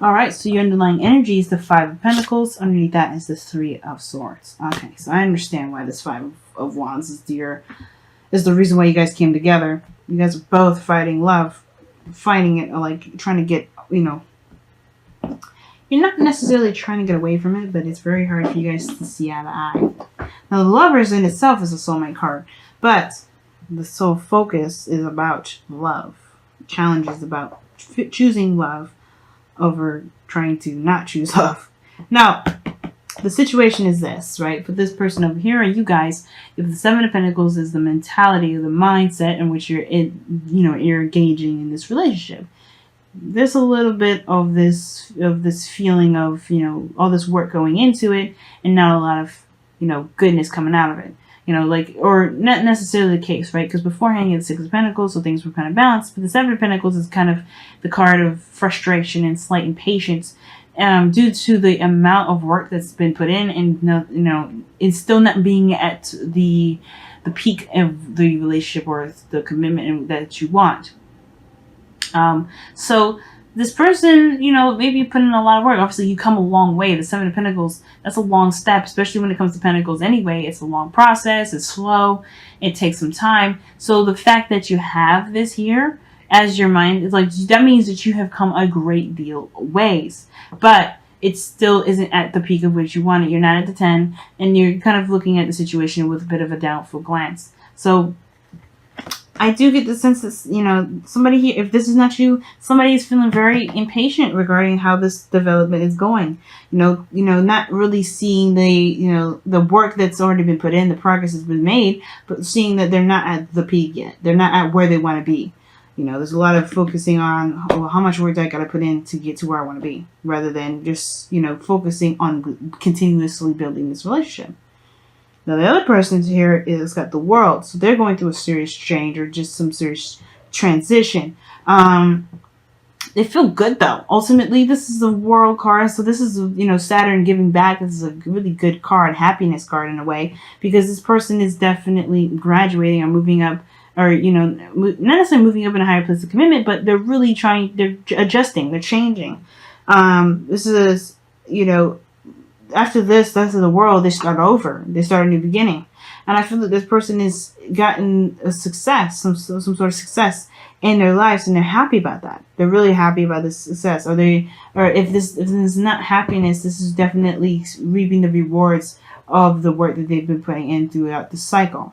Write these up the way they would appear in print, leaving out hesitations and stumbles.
All right, so your underlying energy is the Five of Pentacles. Underneath that is the Three of Swords. Okay, so I understand why this Five of Wands is the reason why you guys came together. You guys are both fighting love, fighting it, like trying to get, you're not necessarily trying to get away from it, but it's very hard for you guys to see eye to eye. Now, the Lovers in itself is a soulmate card, but the soul focus is about love. Challenge is about choosing love over trying to not choose love. Now, the situation is this, right? For this person over here, you guys, if the Seven of Pentacles is the mentality, the mindset in which you're engaging in this relationship, there's a little bit of this feeling of, all this work going into it and not a lot of, goodness coming out of it. Or not necessarily the case, right? Because beforehand you had the Six of Pentacles, so things were kind of balanced. But the Seven of Pentacles is kind of the card of frustration and slight impatience due to the amount of work that's been put in, and it's still not being at the peak of the relationship or the commitment that you want. So this person, maybe put in a lot of work. Obviously, you come a long way. The Seven of Pentacles, that's a long step, especially when it comes to Pentacles anyway. It's a long process. It's slow. It takes some time. So the fact that you have this here as your mind, is like, that means that you have come a great deal ways. But it still isn't at the peak of which you want it. You're not at the 10, and you're kind of looking at the situation with a bit of a doubtful glance. So I do get the sense that, somebody here, if this is not you, somebody is feeling very impatient regarding how this development is going. Not really seeing the work that's already been put in, the progress has been made, but seeing that they're not at the peak yet. They're not at where they want to be. There's a lot of focusing on, how much work I got to put in to get to where I want to be, rather than just, focusing on continuously building this relationship. Now, the other person here is got the World, so they're going through a serious change or just some serious transition. They feel good, though. Ultimately, this is a World card, so this is, Saturn giving back. This is a really good card, happiness card in a way, because this person is definitely graduating or moving up, or, not necessarily moving up in a higher place of commitment, but they're really they're adjusting, they're changing. This is, after this, that's the World, they start over. They start a new beginning. And I feel that this person has gotten a success, some sort of success in their lives, and they're happy about that. They're really happy about this success. Or if this is not happiness, this is definitely reaping the rewards of the work that they've been putting in throughout the cycle.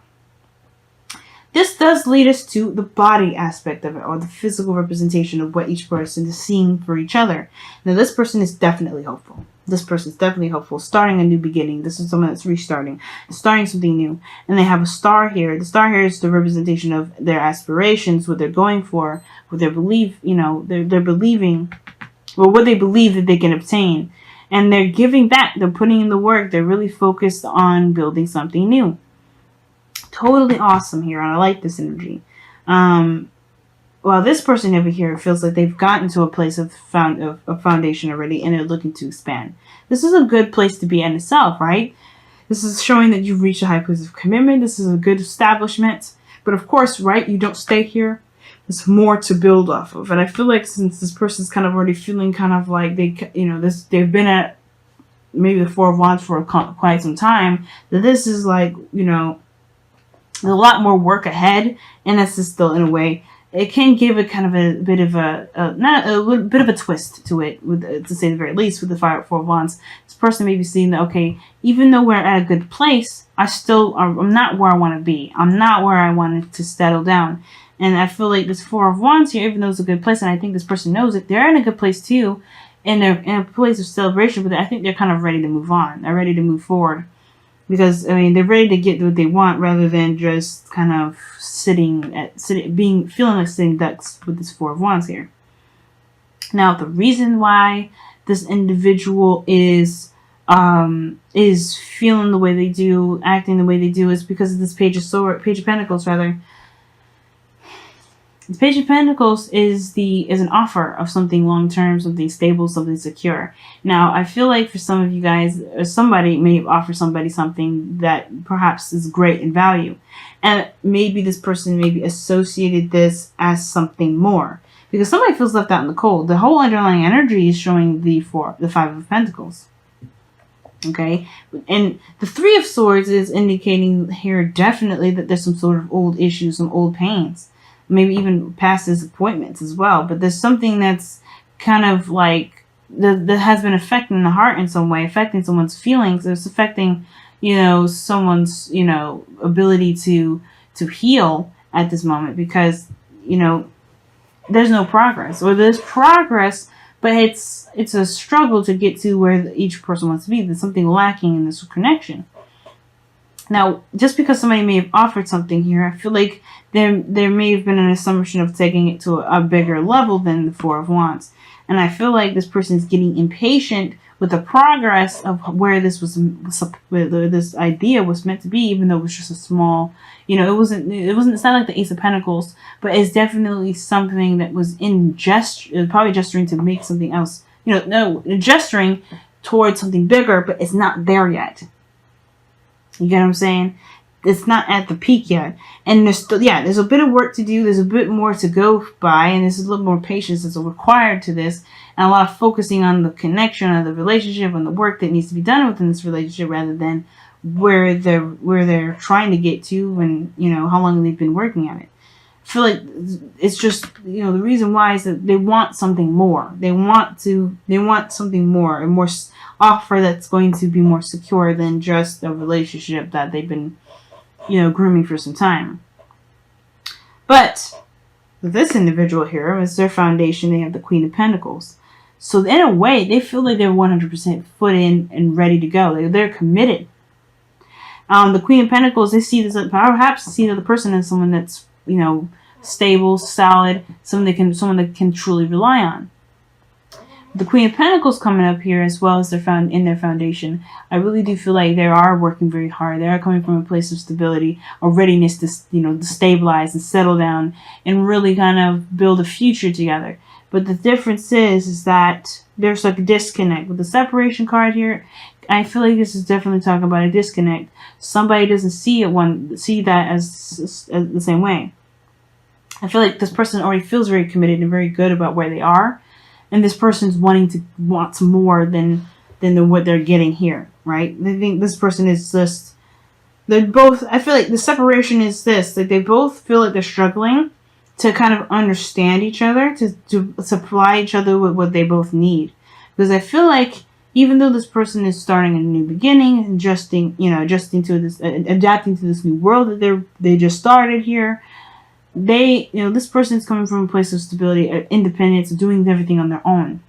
This does lead us to the body aspect of it, or the physical representation of what each person is seeing for each other. Now, this person is definitely hopeful. This person is definitely hopeful, starting a new beginning. This is someone that's restarting, starting something new. And they have a star here. The star here is the representation of their aspirations, what they're going for, what they believe, they're believing, or what they believe that they can obtain. And they're giving back. They're putting in the work. They're really focused on building something new. Totally awesome here, and I like this energy. Well, this person over here feels like they've gotten to a place of foundation already, and they're looking to expand. This is a good place to be in itself, right? This is showing that you've reached a high place of commitment. This is a good establishment. But of course, right, you don't stay here. There's more to build off of. And I feel like since this person's kind of already feeling kind of like they've been at maybe the Four of Wands for quite some time, that this is like, there's a lot more work ahead, and this is still, in a way, it can give a kind of a bit of a bit of a twist to it, to say the very least, with the Four of Wands. This person may be seeing that, okay, even though we're at a good place, I'm not where I want to be. I'm not where I wanted to settle down. And I feel like this Four of Wands here, even though it's a good place, and I think this person knows it, they're in a good place too, and they're in a place of celebration, but I think they're kind of ready to move on. They're ready to move forward. Because, they're ready to get what they want rather than just kind of feeling like sitting ducks with this Four of Wands here. Now, the reason why this individual is feeling the way they do, acting the way they do, is because of this Page of Pentacles, rather. The Page of Pentacles is an offer of something long-term, something stable, something secure. Now, I feel like for some of you guys, somebody may offer somebody something that perhaps is great in value. And maybe this person maybe associated this as something more. because somebody feels left out in the cold. The whole underlying energy is showing the Five of Pentacles. Okay, and the Three of Swords is indicating here definitely that there's some sort of old issues, some old pains, maybe even past disappointments as well. But there's something that's kind of like that has been affecting the heart in some way, affecting someone's feelings. It's affecting, someone's, ability to heal at this moment, because, there's no progress, or there's progress, but it's a struggle to get to where each person wants to be. There's something lacking in this connection. Now, just because somebody may have offered something here, I feel like there may have been an assumption of taking it to a bigger level than the Four of Wands. And I feel like this person is getting impatient with the progress of where this where this idea was meant to be, even though it was just a small, it's not like the Ace of Pentacles, but it's definitely something that was probably gesturing to make something else, gesturing towards something bigger, but it's not there yet. You get what I'm saying? It's not at the peak yet. And there's a bit of work to do. There's a bit more to go by. And there's a little more patience that's required to this. And a lot of focusing on the connection, on the relationship, on the work that needs to be done within this relationship, rather than where they're trying to get to, and, how long they've been working at it. I feel like it's just, the reason why is that they want something more. They want something more, a more offer that's going to be more secure than just a relationship that they've been, grooming for some time. But this individual here is their foundation. They have the Queen of Pentacles. So in a way, they feel like they're 100% foot in and ready to go. They're committed. The Queen of Pentacles, they see this, perhaps see the person as someone that's, stable, solid, someone that can truly rely on. The Queen of Pentacles coming up here, as well as in their foundation, I really do feel like they are working very hard. They are coming from a place of stability, a readiness to, to stabilize and settle down and really kind of build a future together. But the difference is that there's like a disconnect. With the separation card here, I feel like this is definitely talking about a disconnect. Somebody doesn't see that as the same way. I feel like this person already feels very committed and very good about where they are. And this person's wants more than what they're getting here, right? They think this person is just, they're both, I feel like the separation is this, like they both feel like they're struggling to kind of understand each other, to supply each other with what they both need. Because I feel like even though this person is starting a new beginning, adapting to this new world that they just started here, this person is coming from a place of stability, independence, doing everything on their own.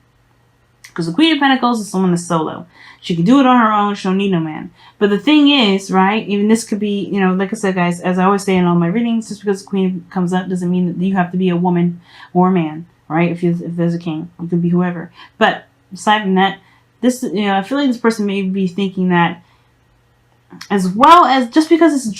Because the Queen of Pentacles is someone that's solo. She can do it on her own. She don't need no man. But the thing is, right, even this could be, like I said, guys, as I always say in all my readings, just because the Queen comes up doesn't mean that you have to be a woman or a man, right? If there's a king, you can be whoever. But aside from that, I feel like this person may be thinking that, as well as just because it's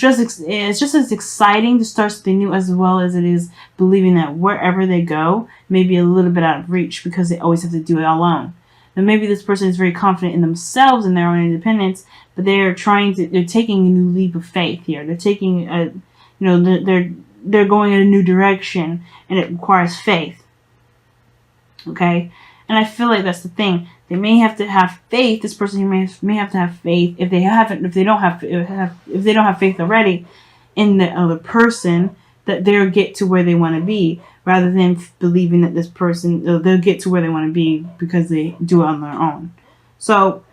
just as exciting to start something new, as well as it is believing that wherever they go may be a little bit out of reach because they always have to do it alone. And maybe this person is very confident in themselves and their own independence, but they're taking a new leap of faith here. They're taking they're going in a new direction, and it requires faith. Okay, and I feel like that's the thing. They may have to have faith. This person may have to have faith if they don't have faith already in the other person, that they'll get to where they want to be, rather than believing that this person they'll get to where they want to be because they do it on their own. So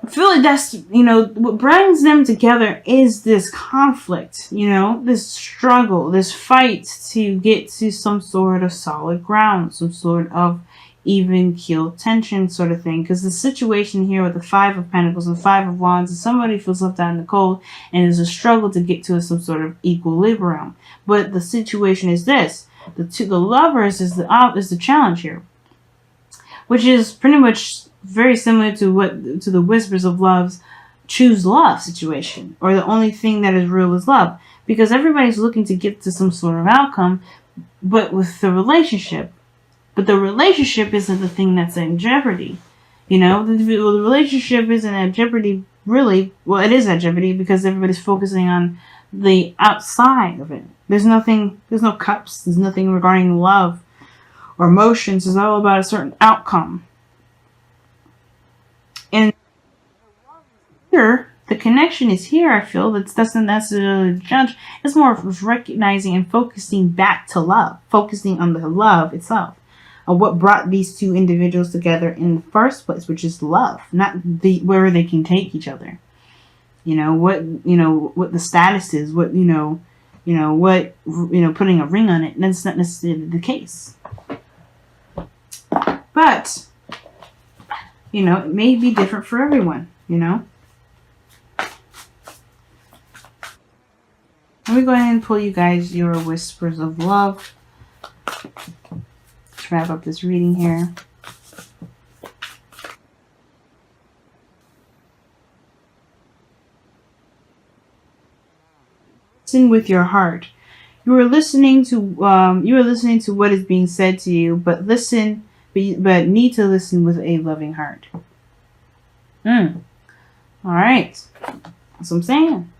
I feel like that's what brings them together is this conflict, this struggle, this fight to get to some sort of solid ground, some sort of even keel tension sort of thing. Because the situation here with the Five of Pentacles and Five of Wands is somebody feels left out in the cold, and there's a struggle to get to some sort of equilibrium. But the situation is this: the lovers is the challenge here, which is pretty much very similar to the Whispers of Love's choose love situation, or the only thing that is real is love, because everybody's looking to get to some sort of outcome, but with the relationship. But the relationship isn't the thing that's in jeopardy. The relationship isn't at jeopardy, really. Well, it is at jeopardy because everybody's focusing on the outside of it. There's no cups. There's nothing regarding love. or emotions is all about a certain outcome. And here, the connection is here, I feel. That doesn't necessarily judge. It's more of recognizing and focusing back to love. Focusing on the love itself. Of what brought these two individuals together in the first place, which is love. Not where they can take each other. What the status is, what putting a ring on it. That's not necessarily the case. But, it may be different for everyone, Let me go ahead and pull you guys your whispers of love. Let's wrap up this reading here. Listen with your heart. You are listening to what is being said to you, but need to listen with a loving heart. All right. That's what I'm saying.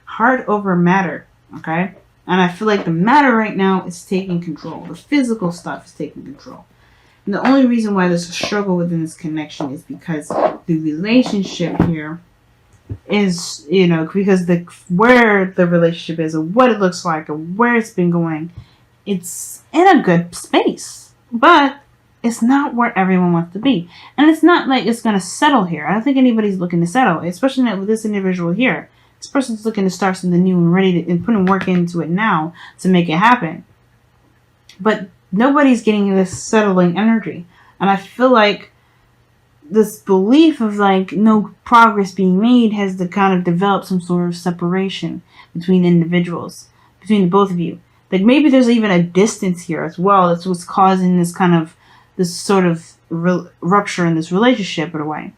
Heart over matter. Okay? And I feel like the matter right now is taking control. The physical stuff is taking control. And the only reason why there's a struggle within this connection is because the relationship here is, because where the relationship is and what it looks like and where it's been going, it's in a good space. But it's not where everyone wants to be. And it's not like it's going to settle here. I don't think anybody's looking to settle, especially not with this individual here. This person's looking to start something new and ready to and putting work into it now to make it happen. But nobody's getting this settling energy. And I feel like this belief of no progress being made has to kind of develop some sort of separation between individuals, between the both of you. Like maybe there's even a distance here as well. That's what's causing this sort of rupture in this relationship in a way.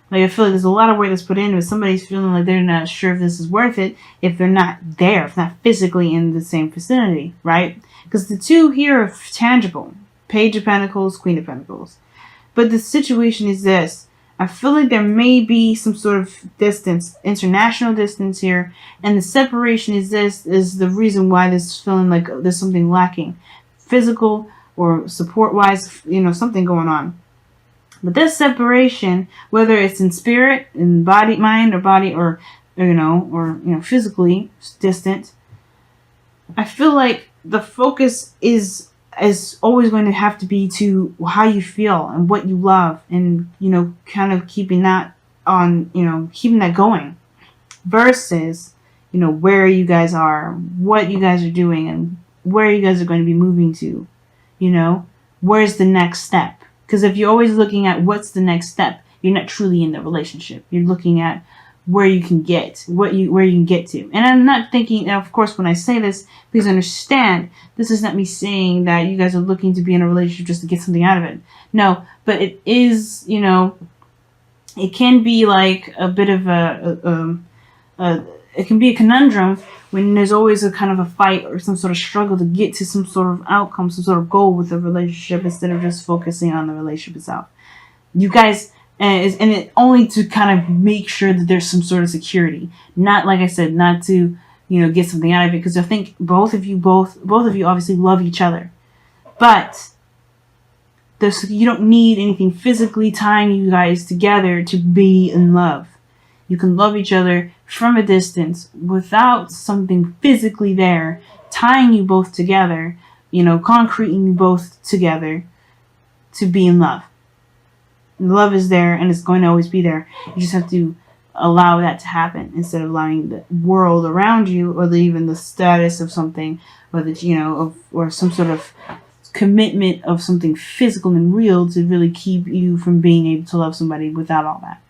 Like I feel like there's a lot of weight that's put into it. Somebody's feeling like they're not sure if this is worth it if they're not there, if not physically in the same vicinity, right? Because the two here are tangible. Page of Pentacles, Queen of Pentacles. But the situation is this. I feel like there may be some sort of distance, international distance here. And the separation is the reason why this is feeling like there's something lacking. Physical or support-wise, something going on. But this separation, whether it's in spirit, in body, mind, or body, or physically distant, I feel like the focus is always going to have to be to how you feel and what you love, and kind of keeping that going, versus where you guys are, what you guys are doing, and where you guys are going to be moving to. Where's the next step? Because if you're always looking at what's the next step, you're not truly in the relationship. You're looking at where you can get, where you can get to. And I'm not thinking, and of course, when I say this, please understand, this is not me saying that you guys are looking to be in a relationship just to get something out of it. No, but it is, it can be like a bit of it can be a conundrum when there's always a kind of a fight or some sort of struggle to get to some sort of outcome, some sort of goal with a relationship instead of just focusing on the relationship itself. You guys, and it only to kind of make sure that there's some sort of security. Not, like I said, not to, get something out of it, because I think both of you obviously love each other. But you don't need anything physically tying you guys together to be in love. You can love each other from a distance without something physically there tying you both together, concreting you both together to be in love. Love is there and it's going to always be there. You just have to allow that to happen instead of allowing the world around you or even the status of something, or or some sort of commitment of something physical and real to really keep you from being able to love somebody without all that.